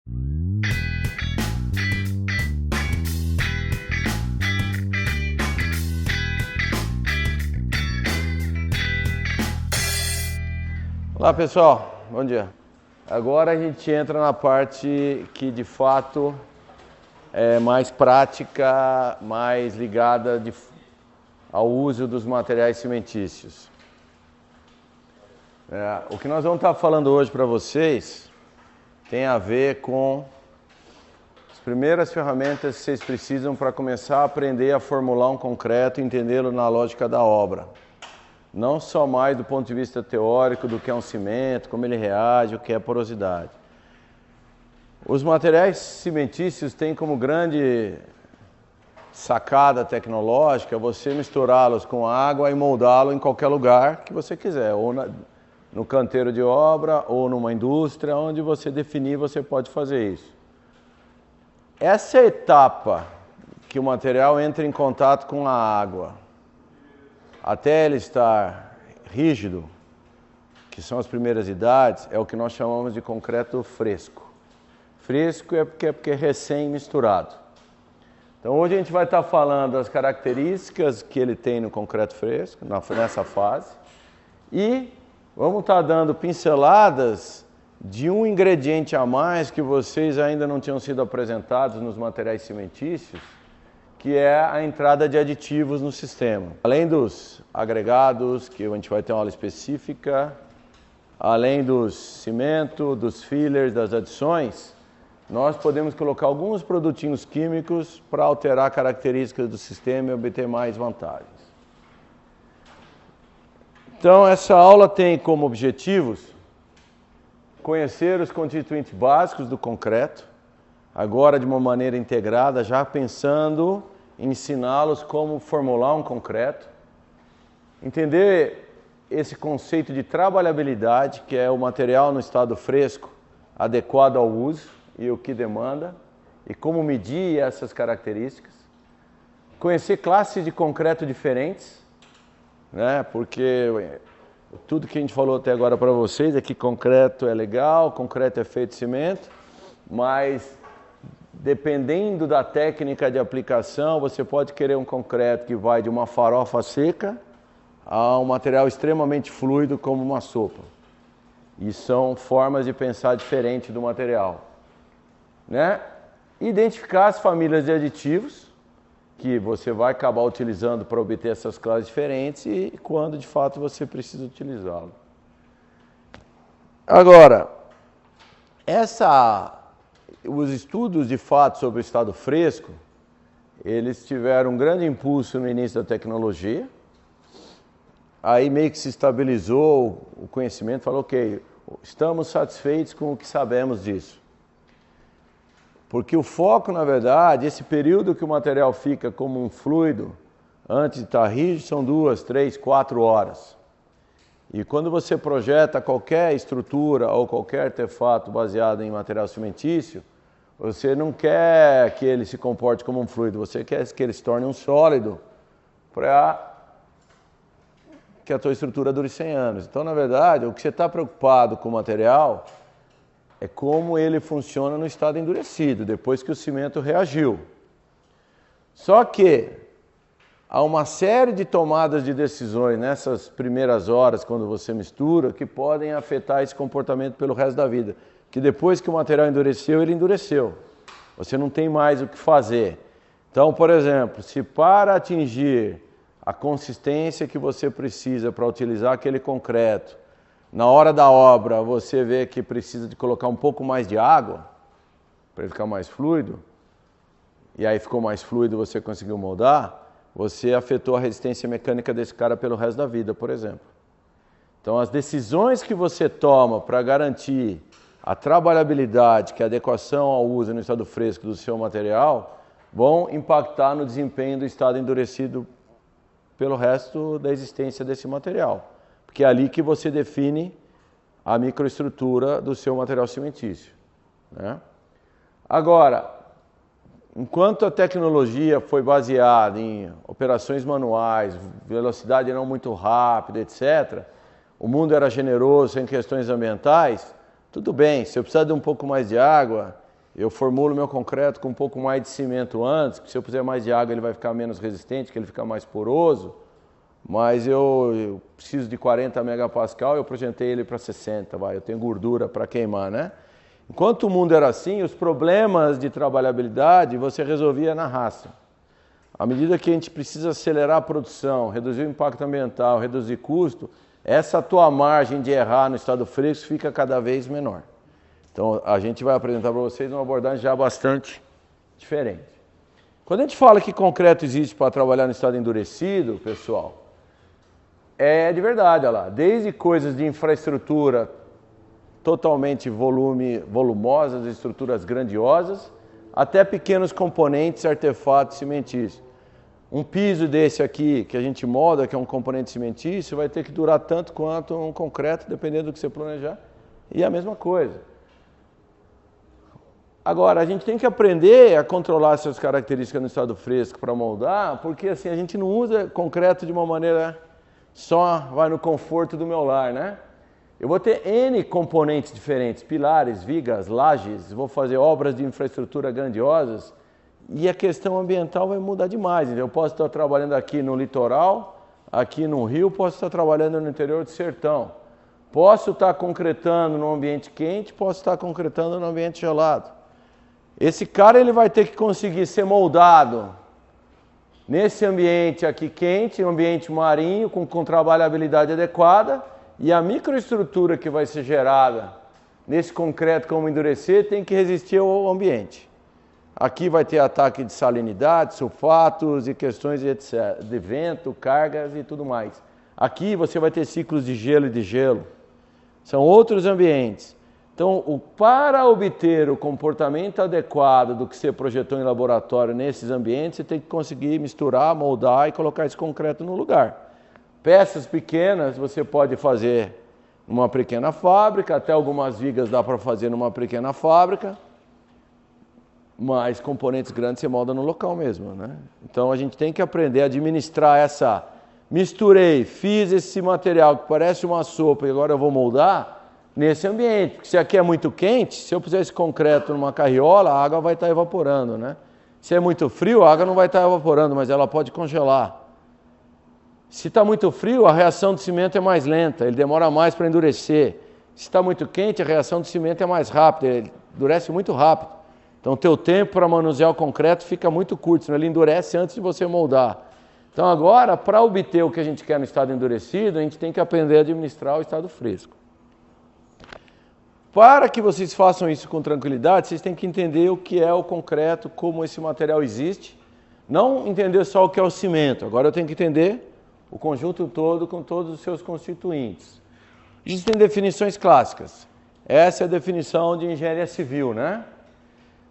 Olá pessoal, bom dia. Agora a gente entra na parte que de fato é mais prática, mais ligada ao uso dos materiais cimentícios. O que nós vamos estar falando hoje para vocês tem a ver com as primeiras ferramentas que vocês precisam para começar a aprender a formular um concreto e entendê-lo na lógica da obra. Não só mais do ponto de vista teórico do que é um cimento, como ele reage, o que é porosidade. Os materiais cimentícios têm como grande sacada tecnológica você misturá-los com água e moldá-lo em qualquer lugar que você quiser, ou no canteiro de obra, ou numa indústria, onde você definir, você pode fazer isso. Essa etapa que o material entra em contato com a água, até ele estar rígido, que são as primeiras idades, é o que nós chamamos de concreto fresco. Fresco é porque é recém-misturado. Então hoje a gente vai estar falando das características que ele tem no concreto fresco, nessa fase, e vamos estar dando pinceladas de um ingrediente a mais que vocês ainda não tinham sido apresentados nos materiais cimentícios, que é a entrada de aditivos no sistema. Além dos agregados, que a gente vai ter uma aula específica, além dos cimento, dos fillers, das adições, nós podemos colocar alguns produtinhos químicos para alterar características do sistema e obter mais vantagens. Então, essa aula tem como objetivos conhecer os constituintes básicos do concreto, agora de uma maneira integrada, já pensando em ensiná-los como formular um concreto, entender esse conceito de trabalhabilidade, que é o material no estado fresco, adequado ao uso e o que demanda, e como medir essas características, conhecer classes de concreto diferentes, né? Porque tudo que a gente falou até agora para vocês é que concreto é legal, concreto é feito de cimento, mas dependendo da técnica de aplicação, você pode querer um concreto que vai de uma farofa seca a um material extremamente fluido como uma sopa. E são formas de pensar diferente do material, né? Identificar as famílias de aditivos que você vai acabar utilizando para obter essas classes diferentes e quando de fato você precisa utilizá-lo. Agora, os estudos de fato sobre o estado fresco, eles tiveram um grande impulso no início da tecnologia, aí meio que se estabilizou o conhecimento, falou, ok, estamos satisfeitos com o que sabemos disso. Porque o foco, na verdade, esse período que o material fica como um fluido, antes de estar rígido, são 2, 3, 4 horas. E quando você projeta qualquer estrutura ou qualquer artefato baseado em material cimentício, você não quer que ele se comporte como um fluido, você quer que ele se torne um sólido para que a tua estrutura dure 100 anos. Então, na verdade, o que você está preocupado com o material é como ele funciona no estado endurecido, depois que o cimento reagiu. Só que há uma série de tomadas de decisões nessas primeiras horas, quando você mistura, que podem afetar esse comportamento pelo resto da vida. Que depois que o material endureceu, ele endureceu. Você não tem mais o que fazer. Então, por exemplo, se para atingir a consistência que você precisa para utilizar aquele concreto, na hora da obra você vê que precisa de colocar um pouco mais de água, para ele ficar mais fluido, e aí ficou mais fluido, você conseguiu moldar, você afetou a resistência mecânica desse cara pelo resto da vida, por exemplo. Então, as decisões que você toma para garantir a trabalhabilidade, que é a adequação ao uso no estado fresco do seu material, vão impactar no desempenho do estado endurecido pelo resto da existência desse material. Porque é ali que você define a microestrutura do seu material cimentício, né? Agora, enquanto a tecnologia foi baseada em operações manuais, velocidade não muito rápida, etc., o mundo era generoso em questões ambientais, tudo bem, se eu precisar de um pouco mais de água Eu formulo meu concreto com um pouco mais de cimento antes, que se eu puser mais de água ele vai ficar menos resistente, que ele fica mais poroso, mas eu preciso de 40 megapascal, eu projetei ele para 60, eu tenho gordura para queimar, né? Enquanto o mundo era assim, os problemas de trabalhabilidade você resolvia na raça. À medida que a gente precisa acelerar a produção, reduzir o impacto ambiental, reduzir custo, essa tua margem de errar no estado fresco fica cada vez menor. Então, a gente vai apresentar para vocês uma abordagem já bastante diferente. Quando a gente fala que concreto existe para trabalhar no estado endurecido, pessoal, é de verdade, olha lá. Desde coisas de infraestrutura totalmente volumosas, estruturas grandiosas, até pequenos componentes, artefatos cimentícios. Um piso desse aqui, que a gente molda, que é um componente cimentício, vai ter que durar tanto quanto um concreto, dependendo do que você planejar. E a mesma coisa. Agora, a gente tem que aprender a controlar essas características no estado fresco para moldar, porque assim, a gente não usa concreto de uma maneira só, vai no conforto do meu lar, né? Eu vou ter N componentes diferentes, pilares, vigas, lajes, vou fazer obras de infraestrutura grandiosas e a questão ambiental vai mudar demais. Eu posso estar trabalhando aqui no litoral, aqui no rio, posso estar trabalhando no interior do sertão. Posso estar concretando no ambiente quente, posso estar concretando no ambiente gelado. Esse cara ele vai ter que conseguir ser moldado nesse ambiente aqui quente, um ambiente marinho, com trabalhabilidade adequada, e a microestrutura que vai ser gerada nesse concreto como endurecer tem que resistir ao ambiente. Aqui vai ter ataque de salinidade, sulfatos e questões de vento, cargas e tudo mais. Aqui você vai ter ciclos de gelo e de gelo. São outros ambientes. Então, para obter o comportamento adequado do que você projetou em laboratório nesses ambientes, você tem que conseguir misturar, moldar e colocar esse concreto no lugar. Peças pequenas você pode fazer numa pequena fábrica, até algumas vigas dá para fazer numa pequena fábrica, mas componentes grandes você molda no local mesmo, né? Então, a gente tem que aprender a administrar essa... Misturei, fiz esse material que parece uma sopa e agora eu vou moldar nesse ambiente, porque se aqui é muito quente, se eu puser esse concreto numa carriola, a água vai estar evaporando, né? Se é muito frio, a água não vai estar evaporando, mas ela pode congelar. Se está muito frio, a reação do cimento é mais lenta, ele demora mais para endurecer. Se está muito quente, a reação do cimento é mais rápida, ele endurece muito rápido. Então, o teu tempo para manusear o concreto fica muito curto, senão ele endurece antes de você moldar. Então, agora, para obter o que a gente quer no estado endurecido, a gente tem que aprender a administrar o estado fresco. Para que vocês façam isso com tranquilidade, vocês têm que entender o que é o concreto, como esse material existe. Não entender só o que é o cimento. Agora eu tenho que entender o conjunto todo com todos os seus constituintes. Existem definições clássicas. Essa é a definição de engenharia civil, né?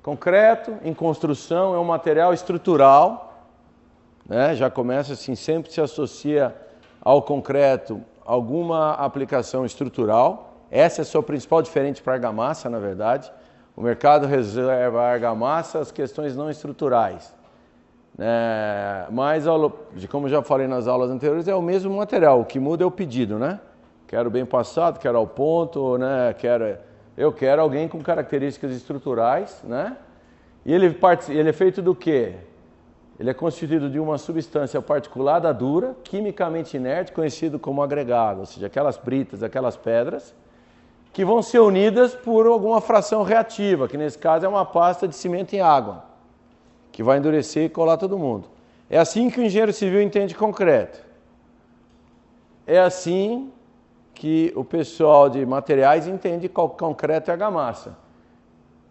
Concreto em construção é um material estrutural, né? Já começa assim, sempre se associa ao concreto alguma aplicação estrutural. Essa é a sua principal diferença para a argamassa, na verdade. O mercado reserva a argamassa às questões não estruturais. Mas, como já falei nas aulas anteriores, é o mesmo material. O que muda é o pedido, né? Quero bem passado, quero ao ponto, né? Eu quero alguém com características estruturais, né? E ele é feito do quê? Ele é constituído de uma substância particulada dura, quimicamente inerte, conhecido como agregado, ou seja, aquelas britas, aquelas pedras, que vão ser unidas por alguma fração reativa, que nesse caso é uma pasta de cimento em água, que vai endurecer e colar todo mundo. É assim que o engenheiro civil entende concreto. É assim que o pessoal de materiais entende concreto e argamassa.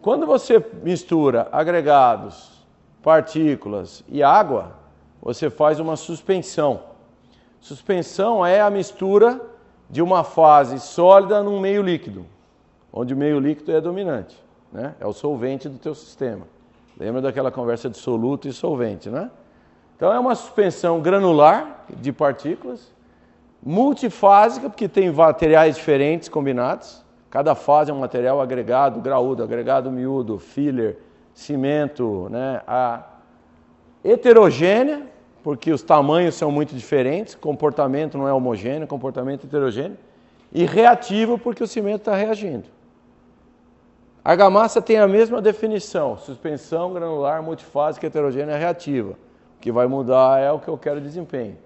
Quando você mistura agregados, partículas e água, você faz uma suspensão. Suspensão é a mistura de uma fase sólida num meio líquido, onde o meio líquido é dominante, né? É o solvente do teu sistema. Lembra daquela conversa de soluto e solvente, né? Então é uma suspensão granular de partículas, multifásica, porque tem materiais diferentes combinados. Cada fase é um material agregado, graúdo, agregado miúdo, filler, cimento, né? A heterogênea, porque os tamanhos são muito diferentes, comportamento não é homogêneo, comportamento heterogêneo, e reativo, porque o cimento está reagindo. Argamassa tem a mesma definição, suspensão granular multifásica heterogênea reativa. O que vai mudar é o que eu quero desempenho.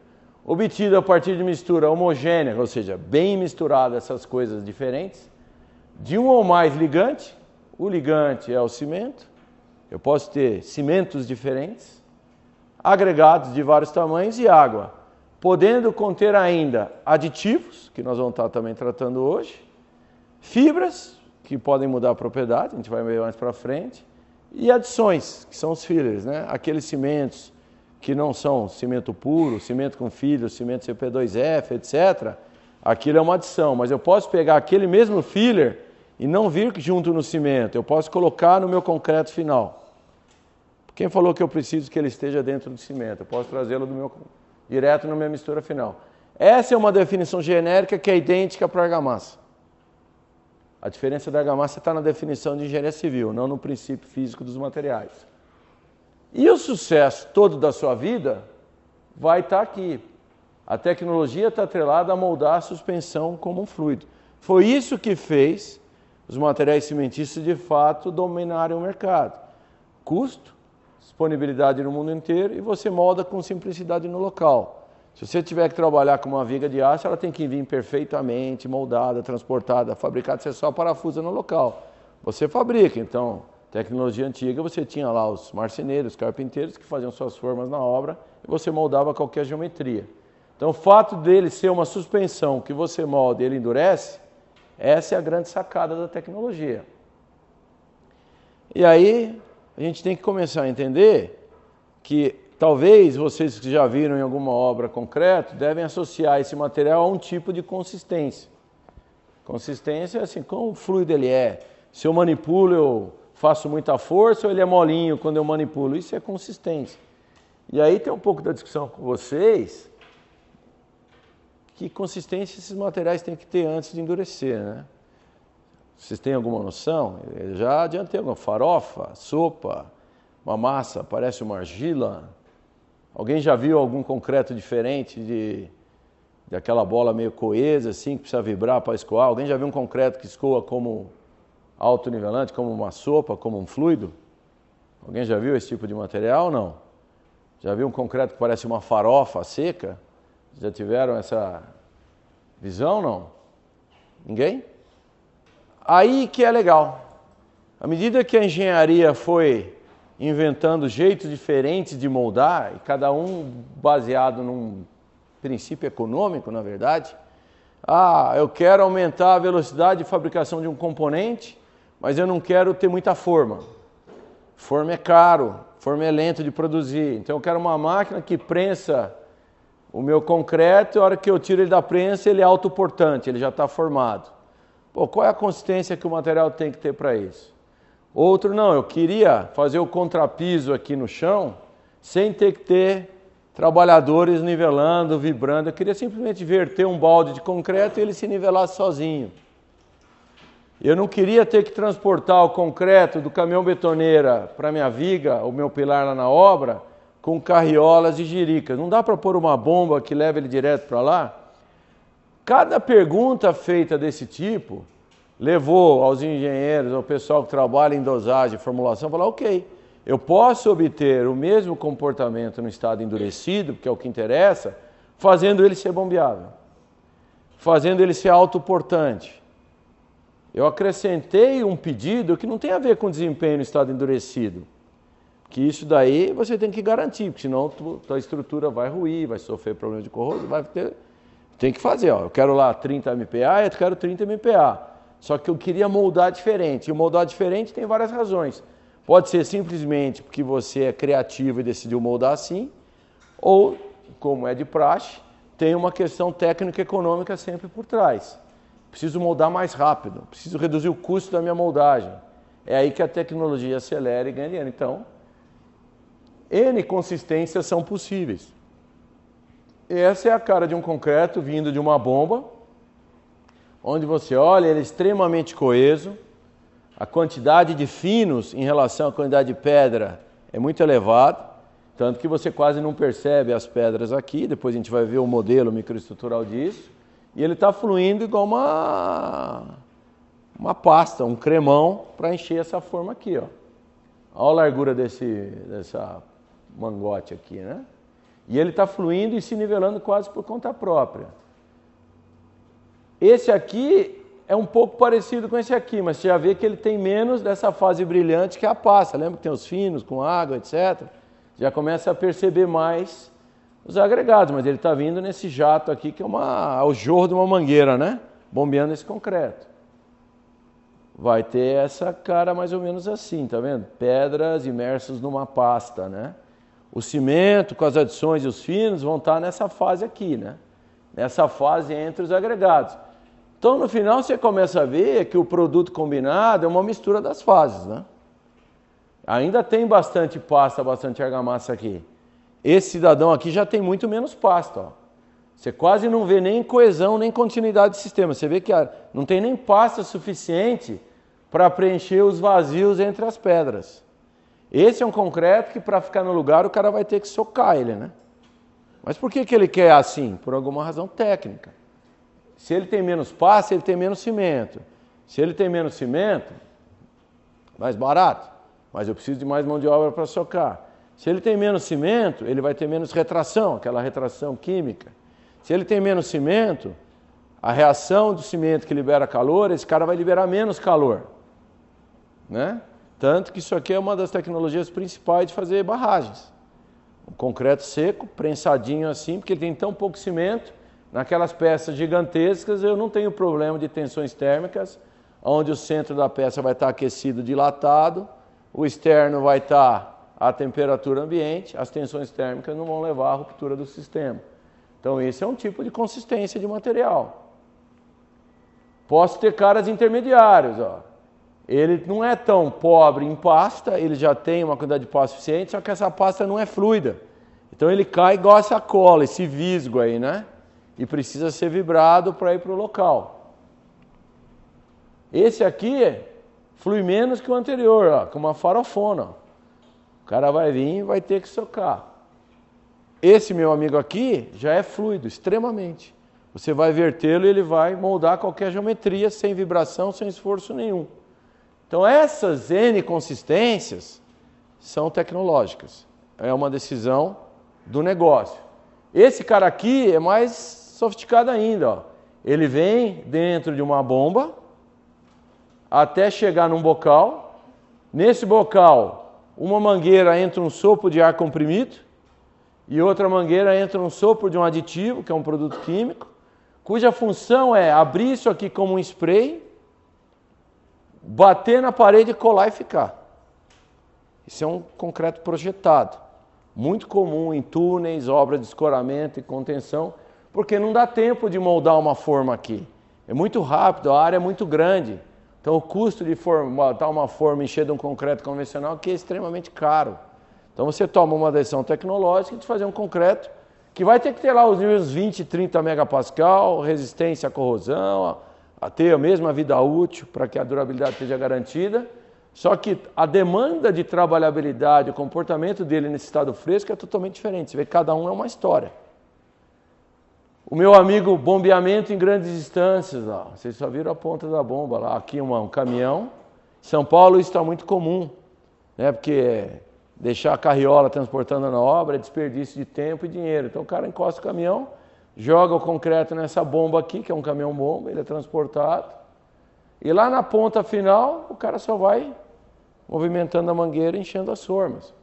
Obtido a partir de mistura homogênea, ou seja, bem misturada essas coisas diferentes, de um ou mais ligante. O ligante é o cimento. Eu posso ter cimentos diferentes, agregados de vários tamanhos e água, podendo conter ainda aditivos, que nós vamos estar também tratando hoje, fibras, que podem mudar a propriedade, a gente vai ver mais para frente, e adições, que são os fillers, né? Aqueles cimentos que não são cimento puro, cimento com filler, cimento CP2F, etc. Aquilo é uma adição, mas eu posso pegar aquele mesmo filler e não vir junto no cimento, eu posso colocar no meu concreto final. Quem falou que eu preciso que ele esteja dentro do cimento? Eu posso trazê-lo direto na minha mistura final. Essa é uma definição genérica que é idêntica para a argamassa. A diferença da argamassa está na definição de engenharia civil, não no princípio físico dos materiais. E o sucesso todo da sua vida vai estar aqui. A tecnologia está atrelada a moldar a suspensão como um fluido. Foi isso que fez os materiais cimentícios de fato dominarem o mercado. Custo, disponibilidade no mundo inteiro e você molda com simplicidade no local. Se você tiver que trabalhar com uma viga de aço, ela tem que vir perfeitamente moldada, transportada, fabricada, você só parafusa no local. Você fabrica, então, tecnologia antiga, você tinha lá os marceneiros, os carpinteiros que faziam suas formas na obra e você moldava qualquer geometria. Então, o fato dele ser uma suspensão que você molda e ele endurece, essa é a grande sacada da tecnologia. E aí, a gente tem que começar a entender que talvez vocês que já viram em alguma obra concreta devem associar esse material a um tipo de consistência. Consistência é assim, como o fluido ele é. Se eu manipulo, eu faço muita força ou ele é molinho quando eu manipulo? Isso é consistência. E aí tem um pouco da discussão com vocês, que consistência esses materiais têm que ter antes de endurecer, né? Vocês têm alguma noção? Eu já adiantei alguma farofa, sopa, uma massa, parece uma argila. Alguém já viu algum concreto diferente de aquela bola meio coesa, assim, que precisa vibrar para escoar? Alguém já viu um concreto que escoa como autonivelante, como uma sopa, como um fluido? Alguém já viu esse tipo de material ou não? Já viu um concreto que parece uma farofa seca? Já tiveram essa visão, não? Ninguém? Aí que é legal. À medida que a engenharia foi inventando jeitos diferentes de moldar, e cada um baseado num princípio econômico, na verdade. Eu quero aumentar a velocidade de fabricação de um componente, mas eu não quero ter muita forma. Forma é caro, forma é lento de produzir. Então eu quero uma máquina que prensa o meu concreto, e a hora que eu tiro ele da prensa, ele é autoportante, ele já está formado. Qual é a consistência que o material tem que ter para isso? Outro, não, eu queria fazer o contrapiso aqui no chão, sem ter que ter trabalhadores nivelando, vibrando. Eu queria simplesmente verter um balde de concreto e ele se nivelasse sozinho. Eu não queria ter que transportar o concreto do caminhão betoneira para minha viga, o meu pilar lá na obra, com carriolas e jiricas. Não dá para pôr uma bomba que leve ele direto para lá? Cada pergunta feita desse tipo levou aos engenheiros, ao pessoal que trabalha em dosagem, formulação, a falar, ok, eu posso obter o mesmo comportamento no estado endurecido, que é o que interessa, fazendo ele ser bombeável, fazendo ele ser autoportante. Eu acrescentei um pedido que não tem a ver com desempenho no estado endurecido, que isso daí você tem que garantir, porque senão a tua estrutura vai ruir, vai sofrer problema de corrosão, tem que fazer, eu quero lá 30 MPa, eu quero 30 MPa. Só que eu queria moldar diferente. E o moldar diferente tem várias razões. Pode ser simplesmente porque você é criativo e decidiu moldar assim, ou, como é de praxe, tem uma questão técnica e econômica sempre por trás. Preciso moldar mais rápido, preciso reduzir o custo da minha moldagem. É aí que a tecnologia acelera e ganha dinheiro. Então, N consistências são possíveis. Essa é a cara de um concreto vindo de uma bomba, onde você olha, ele é extremamente coeso, a quantidade de finos em relação à quantidade de pedra é muito elevada, tanto que você quase não percebe as pedras aqui, depois a gente vai ver o modelo microestrutural disso, e ele está fluindo igual uma uma pasta, um cremão para encher essa forma aqui, ó. Olha a largura dessa mangote aqui, né? E ele está fluindo e se nivelando quase por conta própria. Esse aqui é um pouco parecido com esse aqui, mas você já vê que ele tem menos dessa fase brilhante que a pasta. Lembra que tem os finos com água, etc. Já começa a perceber mais os agregados, mas ele está vindo nesse jato aqui que é o jorro de uma mangueira, né? Bombeando esse concreto. Vai ter essa cara mais ou menos assim, tá vendo? Pedras imersas numa pasta, né? O cimento com as adições e os finos vão estar nessa fase aqui, né? Nessa fase entre os agregados. Então, no final, você começa a ver que o produto combinado é uma mistura das fases, né? Ainda tem bastante pasta, bastante argamassa aqui. Esse cidadão aqui já tem muito menos pasta, ó. Você quase não vê nem coesão, nem continuidade de sistema. Você vê que não tem nem pasta suficiente para preencher os vazios entre as pedras. Esse é um concreto que, para ficar no lugar, o cara vai ter que socar ele, né? Mas por que ele quer assim? Por alguma razão técnica. Se ele tem menos pasta, ele tem menos cimento. Se ele tem menos cimento, mais barato, mas eu preciso de mais mão de obra para socar. Se ele tem menos cimento, ele vai ter menos retração, aquela retração química. Se ele tem menos cimento, a reação do cimento que libera calor, esse cara vai liberar menos calor, né? Tanto que isso aqui é uma das tecnologias principais de fazer barragens. O concreto seco, prensadinho assim, porque ele tem tão pouco cimento, naquelas peças gigantescas eu não tenho problema de tensões térmicas, onde o centro da peça vai estar aquecido, dilatado, o externo vai estar à temperatura ambiente, as tensões térmicas não vão levar à ruptura do sistema. Então esse é um tipo de consistência de material. Posso ter caras intermediários, ó. Ele não é tão pobre em pasta, ele já tem uma quantidade de pasta suficiente, só que essa pasta não é fluida. Então ele cai igual essa cola, esse visgo aí, né? E precisa ser vibrado para ir para o local. Esse aqui flui menos que o anterior, ó, com uma farofona. Ó. O cara vai vir e vai ter que socar. Esse meu amigo aqui já é fluido, extremamente. Você vai vertê-lo e ele vai moldar qualquer geometria sem vibração, sem esforço nenhum. Então essas N consistências são tecnológicas. É uma decisão do negócio. Esse cara aqui é mais sofisticado ainda. Ó. Ele vem dentro de uma bomba até chegar num bocal. Nesse bocal, uma mangueira entra um sopro de ar comprimido e outra mangueira entra um sopro de um aditivo, que é um produto químico, cuja função é abrir isso aqui como um spray, bater na parede, colar e ficar. Isso é um concreto projetado. Muito comum em túneis, obras de escoramento e contenção, porque não dá tempo de moldar uma forma aqui. É muito rápido, a área é muito grande. Então o custo de botar uma forma e encher de um concreto convencional aqui é extremamente caro. Então você toma uma decisão tecnológica de fazer um concreto que vai ter que ter lá os níveis 20, 30 megapascal, resistência à corrosão, a ter a mesma vida útil para que a durabilidade esteja garantida. Só que a demanda de trabalhabilidade, o comportamento dele nesse estado fresco é totalmente diferente. Você vê que cada um é uma história. O meu amigo bombeamento em grandes distâncias, ó, vocês só viram a ponta da bomba lá. Aqui um caminhão. Em São Paulo isso está muito comum, né? Porque deixar a carriola transportando na obra é desperdício de tempo e dinheiro. Então o cara encosta o caminhão, joga o concreto nessa bomba aqui, que é um caminhão-bomba, ele é transportado. E lá na ponta final, o cara só vai movimentando a mangueira e enchendo as formas.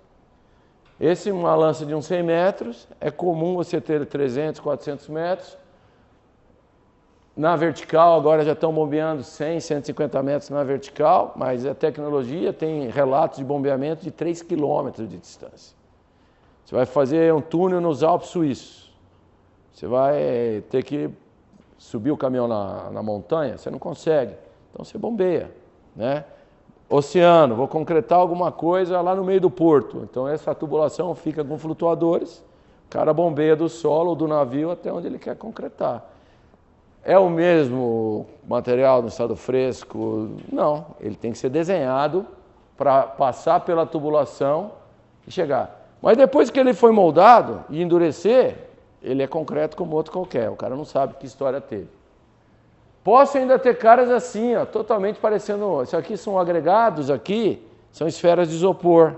Esse, uma lança de uns 100 metros, é comum você ter 300, 400 metros. Na vertical, agora já estão bombeando 100, 150 metros na vertical, mas a tecnologia tem relatos de bombeamento de 3 quilômetros de distância. Você vai fazer um túnel nos Alpes suíços. Você vai ter que subir o caminhão na montanha, você não consegue. Então você bombeia, né? Oceano, vou concretar alguma coisa lá no meio do porto. Então essa tubulação fica com flutuadores, o cara bombeia do solo ou do navio até onde ele quer concretar. É o mesmo material no estado fresco? Não, ele tem que ser desenhado para passar pela tubulação e chegar. Mas depois que ele foi moldado e endurecer, ele é concreto como outro qualquer. O cara não sabe que história teve. Posso ainda ter caras assim, ó, totalmente parecendo... Isso aqui são agregados, aqui são esferas de isopor.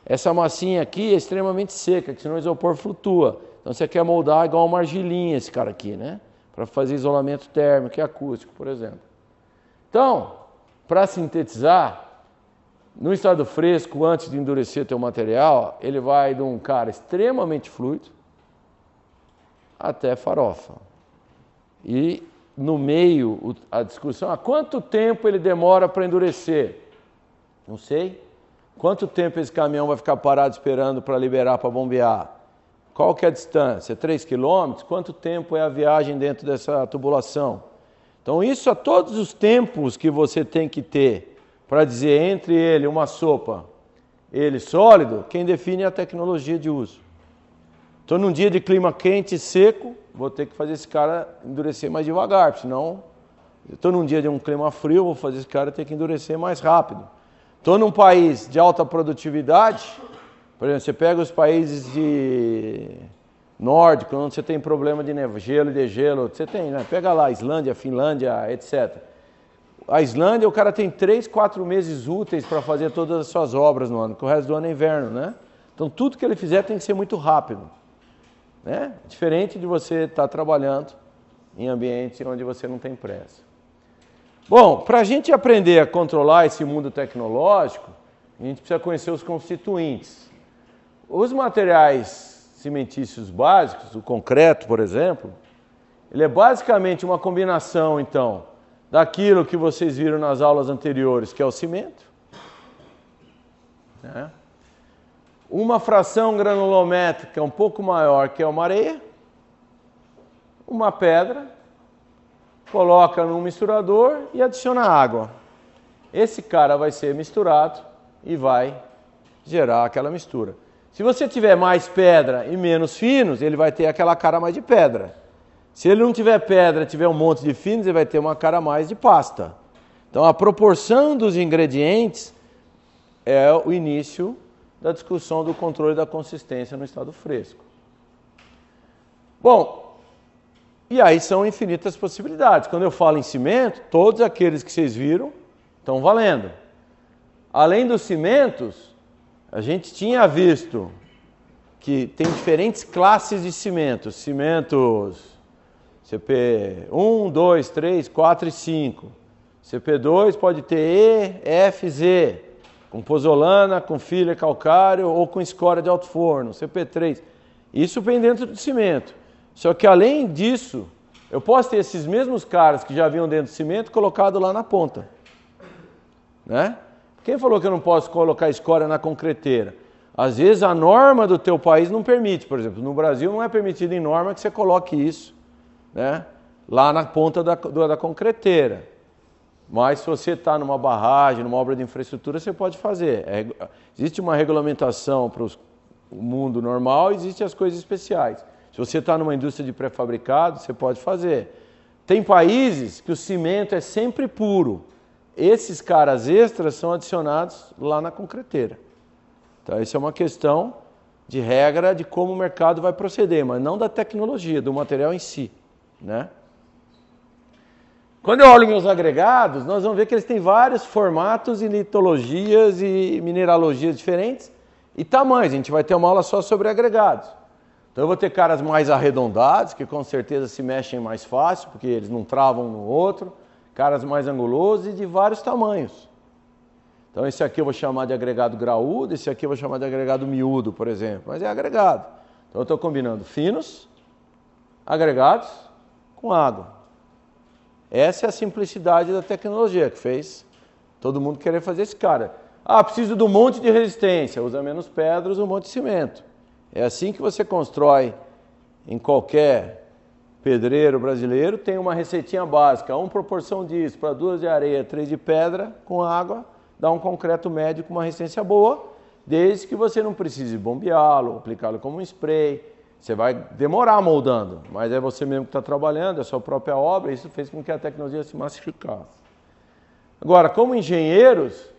Essa massinha aqui é extremamente seca, que senão o isopor flutua. Então você quer moldar igual uma argilinha esse cara aqui, né? Para fazer isolamento térmico e acústico, por exemplo. Então, para sintetizar, no estado fresco, antes de endurecer teu material, ele vai de um cara extremamente fluido até farofa. E no meio, a discussão, há quanto tempo ele demora para endurecer? Não sei. Quanto tempo esse caminhão vai ficar parado esperando para liberar, para bombear? Qual que é a distância? 3 quilômetros? Quanto tempo é a viagem dentro dessa tubulação? Então isso a todos os tempos que você tem que ter para dizer entre ele uma sopa, ele sólido, quem define é a tecnologia de uso. Então num dia de clima quente e seco, vou ter que fazer esse cara endurecer mais devagar, senão... Estou num dia de um clima frio, vou fazer esse cara ter que endurecer mais rápido. Estou num país de alta produtividade, por exemplo, você pega os países de nórdicos, onde você tem problema de gelo e degelo, você tem, né? Pega lá, Islândia, Finlândia, etc. A Islândia, o cara tem 3, 4 meses úteis para fazer todas as suas obras no ano, porque o resto do ano é inverno, né? Então tudo que ele fizer tem que ser muito rápido, né? Diferente de você estar trabalhando em ambientes onde você não tem pressa. Bom, para a gente aprender a controlar esse mundo tecnológico, a gente precisa conhecer os constituintes. Os materiais cimentícios básicos, o concreto, por exemplo, ele é basicamente uma combinação, então, daquilo que vocês viram nas aulas anteriores, que é o cimento, né? Uma fração granulométrica um pouco maior, que é uma areia, uma pedra, coloca num misturador e adiciona água. Esse cara vai ser misturado e vai gerar aquela mistura. Se você tiver mais pedra e menos finos, ele vai ter aquela cara mais de pedra. Se ele não tiver pedra, tiver um monte de finos, ele vai ter uma cara mais de pasta. Então a proporção dos ingredientes é o início da discussão do controle da consistência no estado fresco. Bom, e aí são infinitas possibilidades. Quando eu falo em cimento, todos aqueles que vocês viram estão valendo. Além dos cimentos, a gente tinha visto que tem diferentes classes de cimentos. Cimentos CP1, 2, 3, 4 e 5. CP2 pode ter E, F, Z, com pozolana, com filha calcário ou com escória de alto forno. CP3. Isso vem dentro do cimento. Só que além disso, eu posso ter esses mesmos caras que já vinham dentro do cimento colocado lá na ponta, né? Quem falou que eu não posso colocar escória na concreteira? Às vezes a norma do teu país não permite. Por exemplo, no Brasil não é permitido em norma que você coloque isso, né, lá na ponta da concreteira. Mas se você está numa barragem, numa obra de infraestrutura, você pode fazer. Existe uma regulamentação para o mundo normal, existem as coisas especiais. Se você está numa indústria de pré-fabricado, você pode fazer. Tem países que o cimento é sempre puro. Esses caras extras são adicionados lá na concreteira. Então, isso é uma questão de regra de como o mercado vai proceder, mas não da tecnologia, do material em si, né? Quando eu olho meus agregados, nós vamos ver que eles têm vários formatos e litologias e mineralogias diferentes e tamanhos. A gente vai ter uma aula só sobre agregados. Então eu vou ter caras mais arredondados, que com certeza se mexem mais fácil, porque eles não travam um no outro. Caras mais angulosos e de vários tamanhos. Então esse aqui eu vou chamar de agregado graúdo, esse aqui eu vou chamar de agregado miúdo, por exemplo. Mas é agregado. Então eu estou combinando finos, agregados, com água. Essa é a simplicidade da tecnologia que fez todo mundo querer fazer esse cara. Ah, preciso de um monte de resistência. Usa menos pedras, um monte de cimento. É assim que você constrói em qualquer pedreiro brasileiro. Tem uma receitinha básica, 1 proporção disso, para 2 de areia, 3 de pedra, com água, dá um concreto médio com uma resistência boa, desde que você não precise bombeá-lo, aplicá-lo como um spray. Você vai demorar moldando, mas é você mesmo que está trabalhando, é a sua própria obra, isso fez com que a tecnologia se massificasse. Agora, como engenheiros,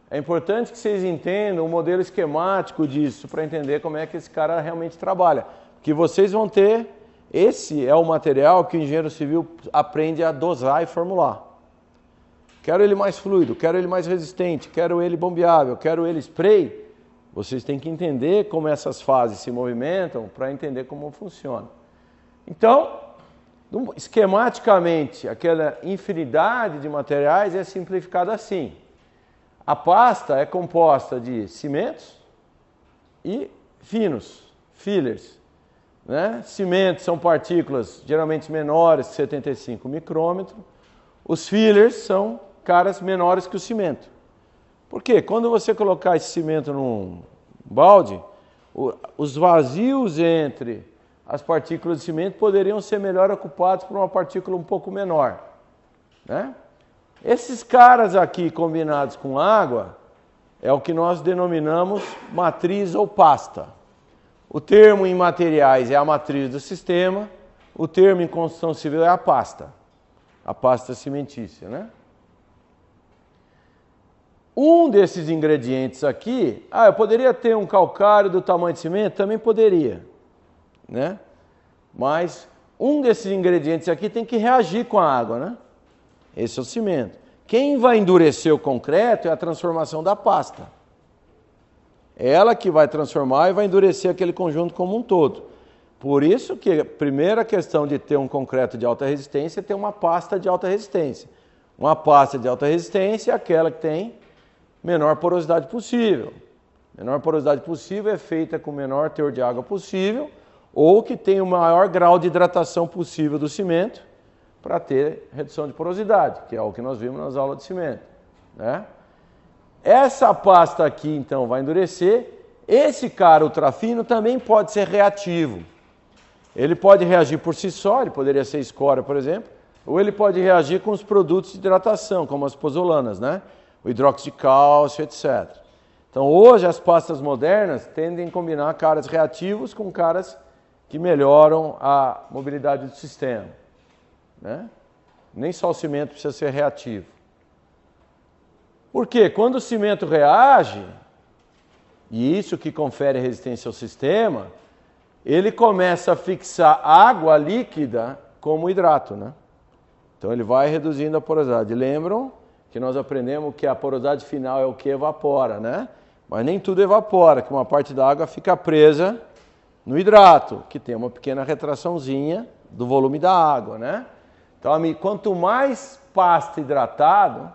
é importante que vocês entendam o modelo esquemático disso, para entender como é que esse cara realmente trabalha. Porque vocês vão ter esse é o material que o engenheiro civil aprende a dosar e formular. Quero ele mais fluido, quero ele mais resistente, quero ele bombeável, quero ele spray. Vocês têm que entender como essas fases se movimentam para entender como funciona. Então, esquematicamente, aquela infinidade de materiais é simplificada assim. A pasta é composta de cimentos e finos, fillers. Né? Cimentos são partículas geralmente menores que 75 micrômetros. Os fillers são caras menores que o cimento. Por quê? Quando você colocar esse cimento num balde, os vazios entre as partículas de cimento poderiam ser melhor ocupados por uma partícula um pouco menor. Né? Esses caras aqui combinados com água é o que nós denominamos matriz ou pasta. O termo em materiais é a matriz do sistema, o termo em construção civil é a pasta cimentícia, né? Um desses ingredientes aqui, eu poderia ter um calcário do tamanho de cimento? Também poderia, né? Mas um desses ingredientes aqui tem que reagir com a água, né? Esse é o cimento. Quem vai endurecer o concreto é a transformação da pasta. É ela que vai transformar e vai endurecer aquele conjunto como um todo. Por isso que a primeira questão de ter um concreto de alta resistência é ter uma pasta de alta resistência. Uma pasta de alta resistência é aquela que tem menor porosidade possível. Menor porosidade possível é feita com o menor teor de água possível ou que tem o maior grau de hidratação possível do cimento para ter redução de porosidade, que é o que nós vimos nas aulas de cimento. Né? Essa pasta aqui, então, vai endurecer. Esse cara ultrafino também pode ser reativo. Ele pode reagir por si só, ele poderia ser escória, por exemplo, ou ele pode reagir com os produtos de hidratação, como as pozolanas, né? O hidróxido de cálcio, etc. Então, hoje, as pastas modernas tendem a combinar caras reativos com caras que melhoram a mobilidade do sistema. Né? Nem só o cimento precisa ser reativo. Por quê? Quando o cimento reage, e isso que confere resistência ao sistema, ele começa a fixar água líquida como hidrato, né? Então ele vai reduzindo a porosidade. Lembram que nós aprendemos que a porosidade final é o que evapora, né? Mas nem tudo evapora, que uma parte da água fica presa no hidrato, que tem uma pequena retraçãozinha do volume da água, né? Então, quanto mais pasta hidratado,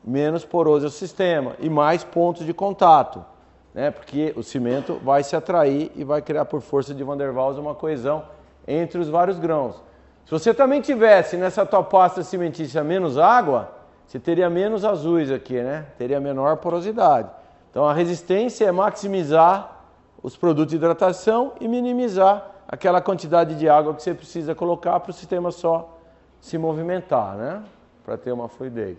menos poroso é o sistema e mais pontos de contato, né? Porque o cimento vai se atrair e vai criar por força de Van der Waals uma coesão entre os vários grãos. Se você também tivesse nessa tua pasta cimentícia menos água, você teria menos azuis aqui, né? Teria menor porosidade. Então a resistência é maximizar os produtos de hidratação e minimizar aquela quantidade de água que você precisa colocar para o sistema só se movimentar, né? Para ter uma fluidez.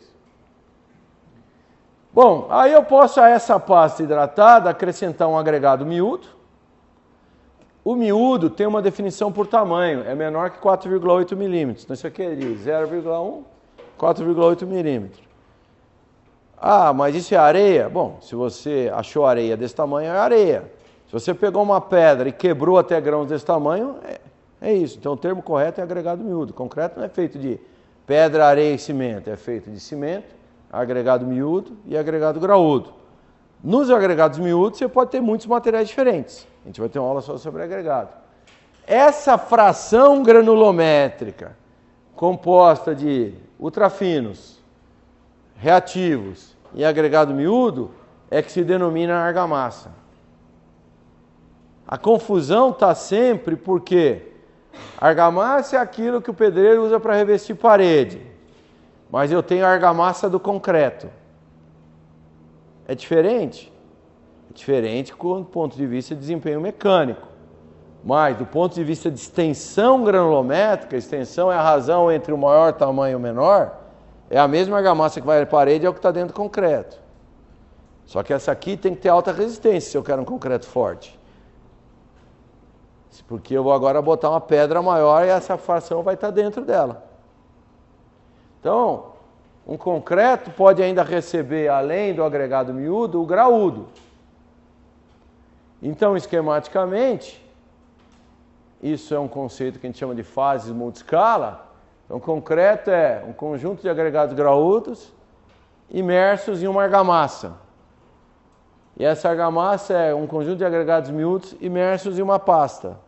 Bom, aí eu posso a essa pasta hidratada acrescentar um agregado miúdo. O miúdo tem uma definição por tamanho, é menor que 4,8 milímetros. Então isso aqui é de 0,1, 4,8 milímetros. Mas isso é areia? Bom, se você achou areia desse tamanho, é areia. Se você pegou uma pedra e quebrou até grãos desse tamanho, é isso. Então o termo correto é agregado miúdo. Concreto não é feito de pedra, areia e cimento, é feito de cimento, agregado miúdo e agregado graúdo. Nos agregados miúdos você pode ter muitos materiais diferentes. A gente vai ter uma aula só sobre agregado. Essa fração granulométrica composta de ultrafinos, reativos e agregado miúdo é que se denomina argamassa. A confusão está sempre porque argamassa é aquilo que o pedreiro usa para revestir parede, mas eu tenho a argamassa do concreto. É diferente? É diferente do ponto de vista de desempenho mecânico, mas do ponto de vista de extensão granulométrica, extensão é a razão entre o maior tamanho e o menor, é a mesma argamassa que vai na parede, é o que está dentro do concreto. Só que essa aqui tem que ter alta resistência se eu quero um concreto forte. Porque eu vou agora botar uma pedra maior e essa fração vai estar dentro dela. Então, um concreto pode ainda receber, além do agregado miúdo, o graúdo. Então, esquematicamente, isso é um conceito que a gente chama de fases multiscala. Então, concreto é um conjunto de agregados graúdos imersos em uma argamassa. E essa argamassa é um conjunto de agregados miúdos imersos em uma pasta.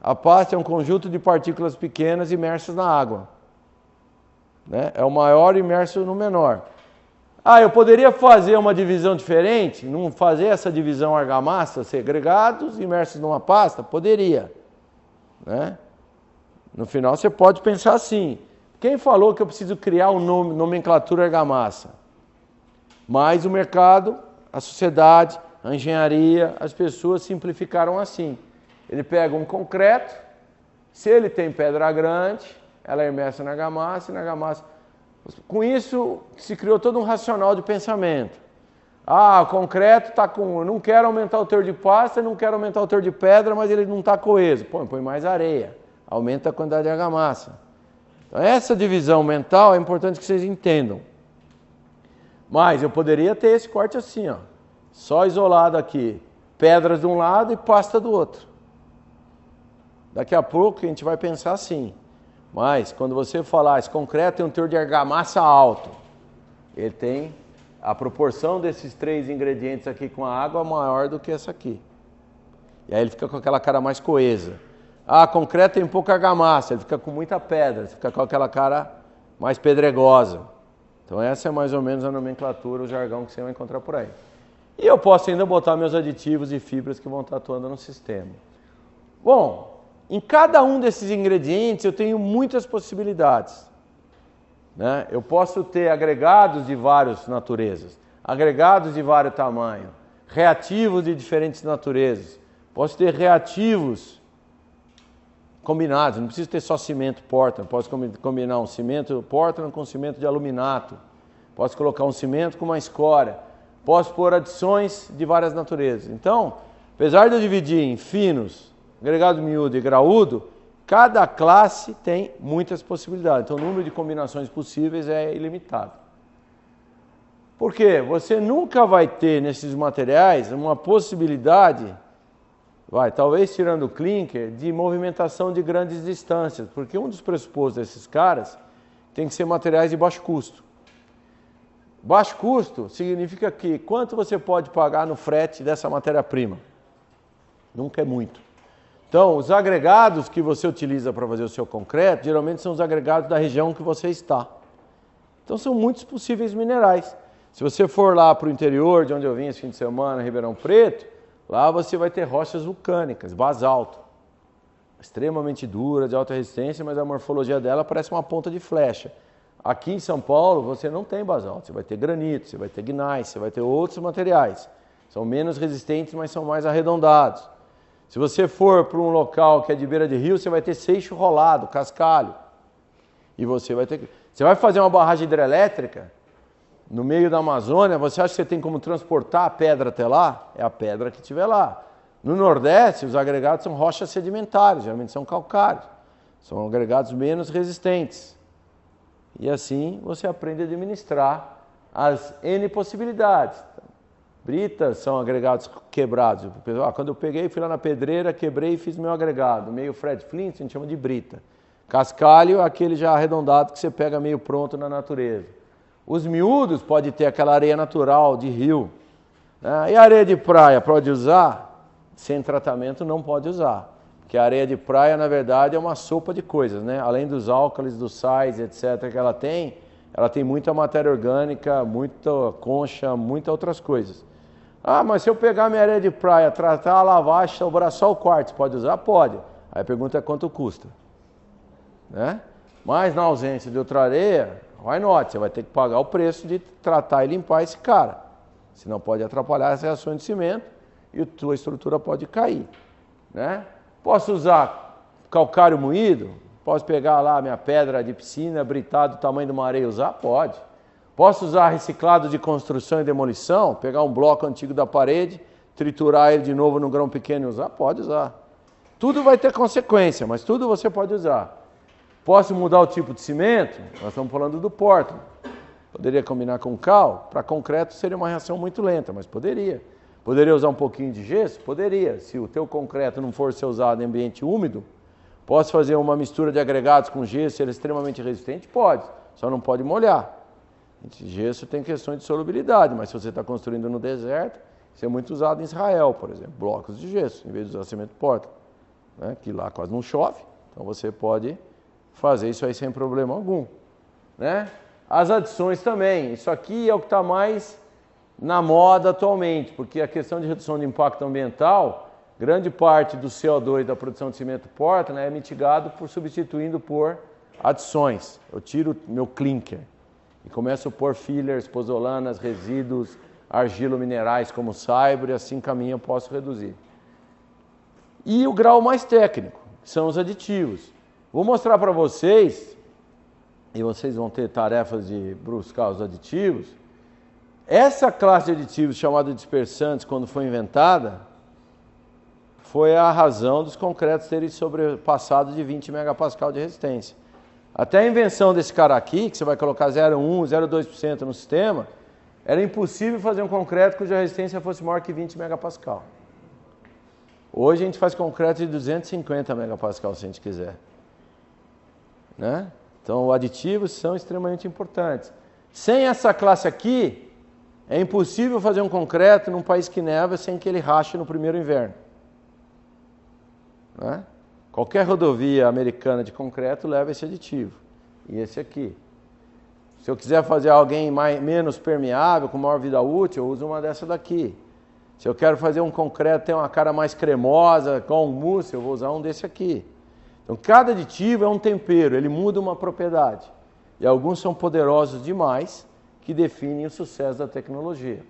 A pasta é um conjunto de partículas pequenas imersas na água. Né? É o maior imerso no menor. Eu poderia fazer uma divisão diferente? Não fazer essa divisão argamassa, segregados imersos numa pasta? Poderia. Né? No final você pode pensar assim. Quem falou que eu preciso criar uma nomenclatura argamassa? Mas o mercado, a sociedade, a engenharia, as pessoas simplificaram assim. Ele pega um concreto, se ele tem pedra grande, ela é imersa na argamassa e na argamassa. Com isso se criou todo um racional de pensamento. O concreto está com... não quero aumentar o teor de pasta, não quero aumentar o teor de pedra, mas ele não está coeso. Põe mais areia, aumenta a quantidade de argamassa. Então essa divisão mental é importante que vocês entendam. Mas eu poderia ter esse corte assim, ó, só isolado aqui, pedras de um lado e pasta do outro. Daqui a pouco a gente vai pensar assim. Mas quando você falar, esse concreto tem um teor de argamassa alto, ele tem a proporção desses 3 ingredientes aqui com a água maior do que essa aqui. E aí ele fica com aquela cara mais coesa. Concreto tem pouca argamassa, ele fica com muita pedra, ele fica com aquela cara mais pedregosa. Então essa é mais ou menos a nomenclatura, o jargão que você vai encontrar por aí. E eu posso ainda botar meus aditivos e fibras que vão estar atuando no sistema. Bom, em cada um desses ingredientes eu tenho muitas possibilidades. Né? Eu posso ter agregados de várias naturezas, agregados de vários tamanhos, reativos de diferentes naturezas. Posso ter reativos combinados, não preciso ter só cimento Portland, posso combinar um cimento Portland com cimento de aluminato, posso colocar um cimento com uma escória, posso pôr adições de várias naturezas. Então, apesar de eu dividir em finos, agregado miúdo e graúdo, cada classe tem muitas possibilidades. Então o número de combinações possíveis é ilimitado. Por quê? Você nunca vai ter nesses materiais uma possibilidade, talvez tirando o clinker, de movimentação de grandes distâncias, porque um dos pressupostos desses caras tem que ser materiais de baixo custo. Baixo custo significa que quanto você pode pagar no frete dessa matéria-prima? Nunca é muito. Então, os agregados que você utiliza para fazer o seu concreto, geralmente são os agregados da região que você está. Então, são muitos possíveis minerais. Se você for lá para o interior, de onde eu vim esse fim de semana, Ribeirão Preto, lá você vai ter rochas vulcânicas, basalto. Extremamente dura, de alta resistência, mas a morfologia dela parece uma ponta de flecha. Aqui em São Paulo, você não tem basalto. Você vai ter granito, você vai ter gneiss, você vai ter outros materiais. São menos resistentes, mas são mais arredondados. Se você for para um local que é de beira de rio, você vai ter seixo rolado, cascalho. E você vai fazer uma barragem hidrelétrica no meio da Amazônia, você acha que você tem como transportar a pedra até lá? É a pedra que estiver lá. No Nordeste, os agregados são rochas sedimentares, geralmente são calcários. São agregados menos resistentes. E assim você aprende a administrar as N possibilidades. Britas são agregados quebrados. Quando eu peguei, fui lá na pedreira, quebrei e fiz meu agregado. Meio Fred Flint, a gente chama de brita. Cascalho, aquele já arredondado que você pega meio pronto na natureza. Os miúdos pode ter aquela areia natural de rio. Né? E a areia de praia pode usar? Sem tratamento não pode usar. Porque a areia de praia, na verdade, é uma sopa de coisas. Né? Além dos álcalis, dos sais, etc. que ela tem muita matéria orgânica, muita concha, muitas outras coisas. Mas se eu pegar minha areia de praia, tratar, lavar, sobrar só o quartzo, pode usar? Pode. Aí a pergunta é quanto custa. Né? Mas na ausência de outra areia, why not? Você vai ter que pagar o preço de tratar e limpar esse cara. Senão pode atrapalhar as reações de cimento e a tua estrutura pode cair. Né? Posso usar calcário moído? Posso pegar lá minha pedra de piscina, britar do tamanho de uma areia e usar? Pode. Posso usar reciclado de construção e demolição? Pegar um bloco antigo da parede, triturar ele de novo no grão pequeno e usar? Pode usar. Tudo vai ter consequência, mas tudo você pode usar. Posso mudar o tipo de cimento? Nós estamos falando do Portland. Poderia combinar com cal? Para concreto seria uma reação muito lenta, mas poderia. Poderia usar um pouquinho de gesso? Poderia. Se o teu concreto não for ser usado em ambiente úmido, Posso fazer uma mistura de agregados com gesso, ele é extremamente resistente? Pode, só não pode molhar. Gesso tem questões de solubilidade, mas se você está construindo no deserto, isso é muito usado em Israel, por exemplo, blocos de gesso, em vez de usar cimento Portland, né? Que lá quase não chove, então você pode fazer isso aí sem problema algum, né? As adições também, isso aqui é o que está mais na moda atualmente, porque a questão de redução de impacto ambiental, grande parte do CO2 da produção de cimento Portland é mitigado substituindo por adições. Eu tiro meu clinker e começo a pôr fillers, pozolanas, resíduos, argilo-minerais como saibro, e assim caminho eu posso reduzir. E o grau mais técnico, que são os aditivos. Vou mostrar para vocês, e vocês vão ter tarefas de buscar os aditivos. Essa classe de aditivos chamada dispersantes, quando foi inventada, foi a razão dos concretos terem sobrepassado de 20 megapascal de resistência. Até a invenção desse cara aqui, que você vai colocar 0,1, 0,2% no sistema, era impossível fazer um concreto cuja resistência fosse maior que 20 megapascal. Hoje a gente faz concreto de 250 megapascal se a gente quiser, né? Então, aditivos são extremamente importantes. Sem essa classe aqui, é impossível fazer um concreto num país que neva sem que ele rache no primeiro inverno, né? Qualquer rodovia americana de concreto leva esse aditivo. E esse aqui. Se eu quiser fazer alguém menos permeável, com maior vida útil, eu uso uma dessa daqui. Se eu quero fazer um concreto ter uma cara mais cremosa, com um mousse, eu vou usar um desse aqui. Então, cada aditivo é um tempero, ele muda uma propriedade. E alguns são poderosos demais, que definem o sucesso da tecnologia.